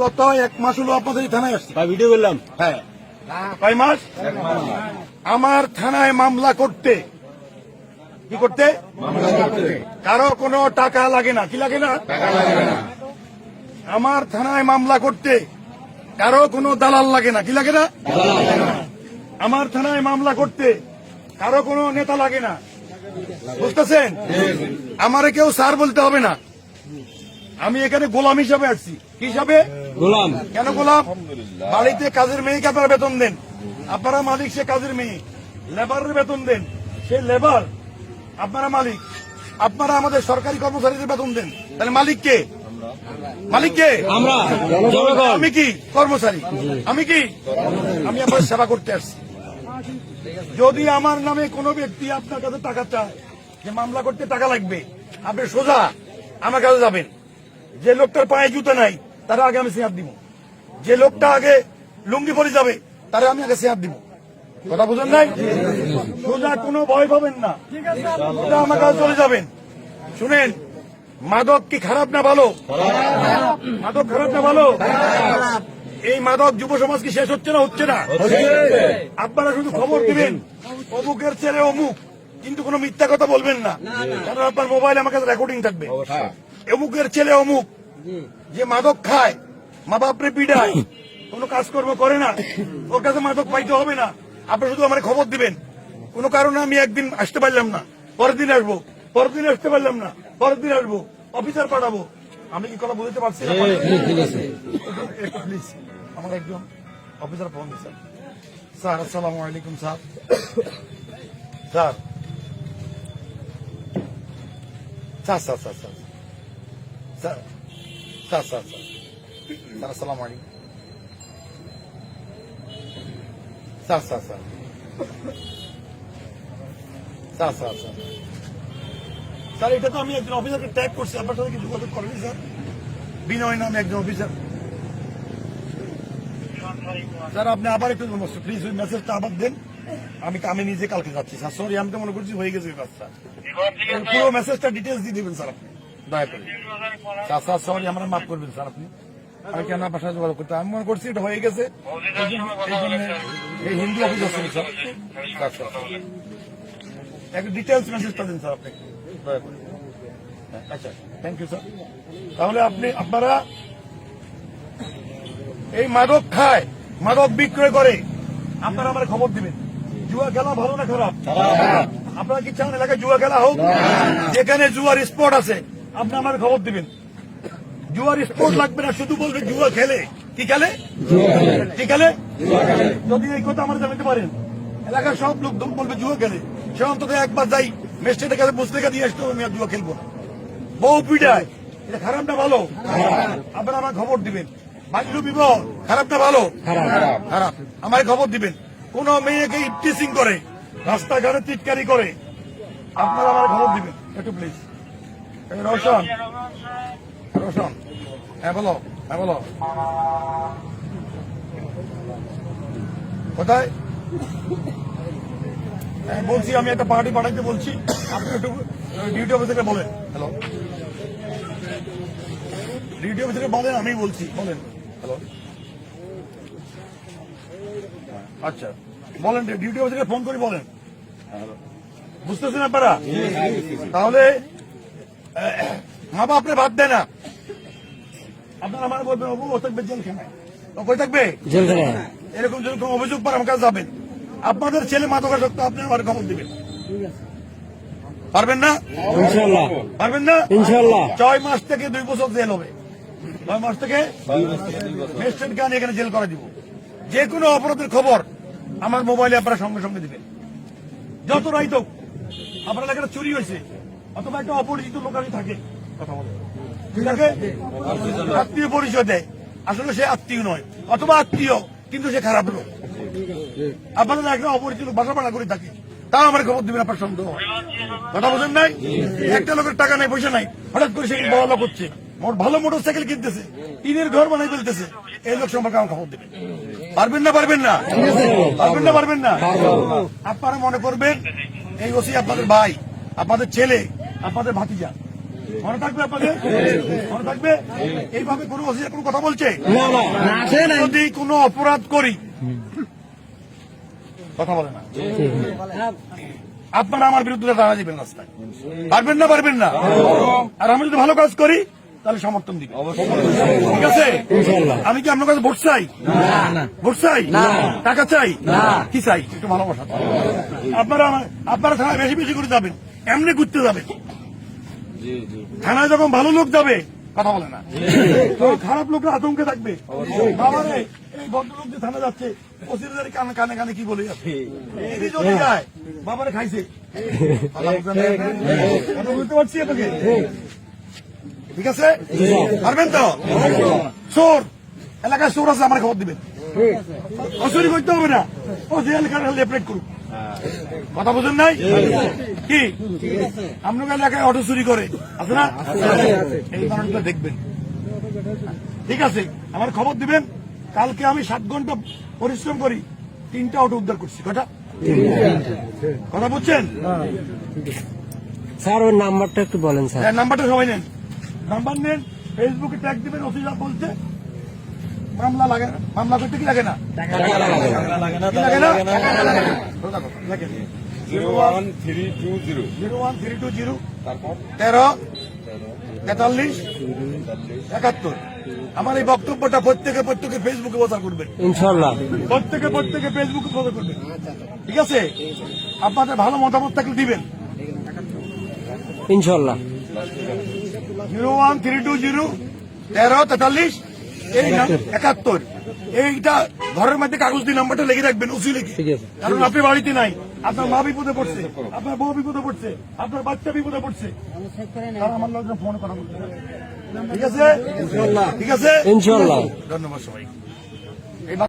গত 1 মাস হলো আপনাদের এই থানায় আসছি। ভিডিও করলাম। হ্যাঁ, কয় মাস? আমার থানায় মামলা করতে কি করতে কারো কোনো টাকা লাগে না। কি লাগে না? আমার থানায় মামলা করতে কারো কোনো দালাল লাগে না। কি লাগে না? আমার থানায় মামলা করতে কারো কোনো নেতা লাগে না। বুঝতেছেন? আমারে কেউ স্যার বলতে হবে না। আমি এখানে গোলাম হিসাবে আসছি। কি হিসাবে? গোলাম। কেন গোলাম? বাড়িতে কাজের মেয়েকে আপনারা বেতন দেন, আপনারা মালিক, সে কাজের মেয়ে। লেবারের বেতন দেন, সে লেবার, আপনারা মালিক। আপনারা আমাদের সরকারি কর্মচারীদের বেতন দেন, তাহলে মালিক কে? মালিক কে? আমরা। আমি কি কর্মচারী? আমি কি? আমি আপনার সেবা করতে আসছি। যদি আমার নামে কোনো ব্যক্তি আপনার কাছে টাকা চায়, যে মামলা করতে টাকা লাগবে, আপনি সোজা আমার কাছে যাবেন। যে লোকটার পায়ে জুতা নাই তারা আগে আমি শেয়ার দিব। যে লোকটা আগে লুঙ্গি পরে যাবে তারা আমি আগে শেয়ার দিব। কথা বুঝেন নাই? সোজা কোনো ভয় পাবেন না, সোজা আমার কাছে চলে যাবেন। শুনেন, মাদক কি খারাপ না ভালো? মাদক খারাপ না ভালো? এই মাদক যুব সমাজ কি শেষ হচ্ছে না হচ্ছে না? আপনারা শুধু খবর দিবেন অমুকের ছেলে অমুক, কিন্তু কোনো মিথ্যা কথা বলবেন না, কারণ আপনার মোবাইলে আমার কাছে রেকর্ডিং থাকবে। অমুকের ছেলে অমুক যে মাদক খায়, মা বাপরে পিডায়, কোনো কাজকর্ম করে না, ওর কাছে মাদক পাইতে হবে না। আপনি শুধু আমার খবর দিবেন। কোনো কারণে আমি একদিন আসতে পারলাম না, পরের দিন আসবো, পরের দিন আসতে পারলাম না, পরের দিন আসবো, অফিসার পাঠাবো। আমি কি কথা বলতে পারছি না? একটু প্লিজ আমার একজন অফিসার ফোন দিচ্ছেন। স্যার, আসসালামু আলাইকুম sir. Sir sir sir sir sir sir sir sir sir আসসালামু আলাইকুম sir sir sir sir sir sir sir, এটা তো আমি একজন অফিসারকে ট্যাগ করছি, আপনার সাথে কি যোগাযোগ করেনি স্যার? বিনয় নামে একজন অফিসার। স্যার আপনি আবার একটু প্লিজ ওই মেসেজটা আবার দেন। আমি নিজে কালকে যাচ্ছি স্যার। সরি, আমি তো মনে করছি হয়ে গেছে কাজটা। পুরো মেসেজটা ডিটেলস দিয়ে দেবেন স্যার আপনি, দয়া করে। স্যার স্যার সরি, আমরা মাফ করবেন স্যার। আপনি আমি কেন আপনার সাথে যোগাযোগ করতে, আমি মনে করছি এটা হয়ে গেছে, এই হিন্দু অফিসার ছিল স্যার। স্যার স্যার একটু ডিটেলস মেসেজটা দিন স্যার আপনি, দয়া করে। আচ্ছা, থ্যাংক ইউ স্যার। তাহলে আপনারা এই মাদক খায়, মাদক বিক্রয় করে, আপনারা আমার খবর দিবেন। জুয়া খেলা ভালো না খারাপ? আপনারা কি চান এলাকায় জুয়া খেলা হোক? যেখানে জুয়ার স্পট আছে আপনি আমার খবর দিবেন। জুয়ার স্পট লাগবে না, শুধু বলবে জুয়া খেলে। কি খেলে? কি খেলে? যদি এই কথা আমার জানাতে পারেন, এলাকার সব লোক বলবে জুয়া খেলে, সে অন্তত একবার যাই মেস্টেটের কাছে পুস্তিকা দিয়ে আসতে, আমি আর জুয়া খেলবো না। বউ পিটায়, এটা খারাপ না ভালো? আপনারা আমার খবর দিবেন। বাল্য বিবাহ খারাপ না ভালো? খারাপ। আমার খবর দিবেন। কোন মেয়েকে ইফটিজিং করে, রাস্তাঘাটে চিৎকারি করে, আপনারা আমার খবর দিবেন একটু প্লিজ। রোশন, রোশন, হ্যাঁ বলো, হ্যাঁ বলো, কোথায়? বলছি আমি একটা পার্টি পাঠাইতে বলছি, আপনি একটু ডিউটি অফিসারকে বলেন। হ্যালো, ডিউটি অফিসারকে বলেন, আমি বলছি, বলেন। হ্যালো, আচ্ছা বলেন, ডিউটি অফিসারকে ফোন করে বলেন। বুঝতেছেন আপনারা? তাহলে মা বাপ আপনি বাদ দেয় না, আপনারা আমার বলবেন ও থাকবে জেলখানায়, ও কই থাকবে? জেলখানায়। এরকম যদি কোনো অভিযোগ পান আমার কাছে যাবেন। আপনাদের ছেলে মাদকাসক্ত, আপনি আমার খবর দিবেন। পারবেন না? ইনশাআল্লাহ পারবেন না? ইনশাআল্লাহ। 6 মাস থেকে 2 বছর জেল হবে। 6 মাস থেকে ম্যাজিস্ট্রেট গান এখানে জেল করে দিব। যে কোনো অপরাধের খবর আমার মোবাইলে আপনারা সঙ্গে সঙ্গে দিবেন। যত রাইত হোক, আপনার এলাকাটা চুরি হয়েছে, অথবা একটা অপরিচিত লোক আমি থাকে, কথা বলে থাকে, আত্মীয় পরিচয় দেয়, আসলে সে আত্মীয় নয়, অথবা আত্মীয় কিন্তু সে খারাপ লোক, আপনারা একটা অপরিচিত বাসা ভাড়া করে থাকে, তাও আমার খবর দিবেন। আপনার সন্দেহ, কথা বোঝেন নাই? একটা লোকের টাকা নাই, পয়সা নাই, হঠাৎ করে সে বড় লোক হচ্ছে, ভালো মোটর সাইকেল কিনতেছে, টিনের ঘর বানাই ফেলতেছে, এই লোক সম্পর্কে আমার খবর দেবেন। পারবেন না? পারবেন না? পারবেন না? পারবেন না? আপনারা মনে করবেন এই ওসি আপনাদের ভাই, আপনাদের ছেলে, আপনাদের ভাতিজা, মনে থাকবে আপনাদের? মনে থাকবে? এইভাবে কোনো ওসি কোনো কথা বলছে? যদি কোনো অপরাধ করি কথা বলে না, আপনারা আমার বিরুদ্ধে দাঁড়া দিবেন রাস্তায়, পারবেন না? পারবেন না? আর আমি যদি ভালো কাজ করি তাহলে সমর্থন দিবেন, ঠিক আছে? আমি কি আপনার কাছে ভোট চাই? ভোট চাই? টাকা চাই? কি চাই? একটু ভালোবাসা। আপনারা থানায় বেশি বেশি করে যাবেন, এমনি ঘুরতে যাবেন। থানায় যখন ভালো লোক যাবে কথা বলে না, তখন খারাপ লোকরা আতঙ্কে থাকবে। বাবারে এই ভদ্রলোক যে থানা যাচ্ছে, ওসির কানে কানে কানে কি বলে যাচ্ছে, এই যদি যায় বাবারে খাইছে। কথা বুঝতে পারছি আপনাকে, ঠিক আছে? পারবেন তো? চোর এলাকায় চোর আছে, আমার খবর দিবেন, অচুরি করতে হবে না, ও জেল খানে লেপলেট করুক। কথা বুঝেন নাই কি? আপনার এলাকায় অটো চুরি করে আছে না? এই কারণটা দেখবেন, ঠিক আছে? আমার খবর দিবেন। কালকে আমি 7 ঘন্টা পরিশ্রম করি, 3টা অটো উদ্ধার করছি। কটা? কথা বুঝছেন? স্যার ওর নাম্বারটা একটু বলেন স্যার। নাম্বারটা সবাই নেন, নাম্বার নেন, ফেসবুকে ট্যাগ দিবেন। ওসি সাহেব বলছে মামলা লাগে না, মামলা করতে কি লাগে না? কি লাগে না? 01320 01320 তারপর 13 43 71। আমার এই বক্তব্যটা প্রত্যেকে ফেসবুকে প্রচার করবেন, ইনশাল্লাহ। প্রত্যেকে ফেসবুকে প্রচার করবেন, ঠিক আছে? আপনাদের ভালো মতামত থাকলে দিবেন। ইনশাল্লাহ। 01320 13 43 71। এইটা ঘরের মধ্যে কাগজ দিয়ে নাম্বারটা লিখে রাখবেন, উঁচু লিখে, ঠিক আছে। কারণ আপনি বাড়িতে নাই, আপনার মা বিপদে পড়ছে, আপনার বউ বিপদে পড়ছে, আপনার বাচ্চা বিপদে পড়ছে, তারা আমার লোকজন ফোন করা বলতে পারে। ঠিক আছে? ঠিক আছে, ইনশাল্লাহ। ধন্যবাদ সবাই।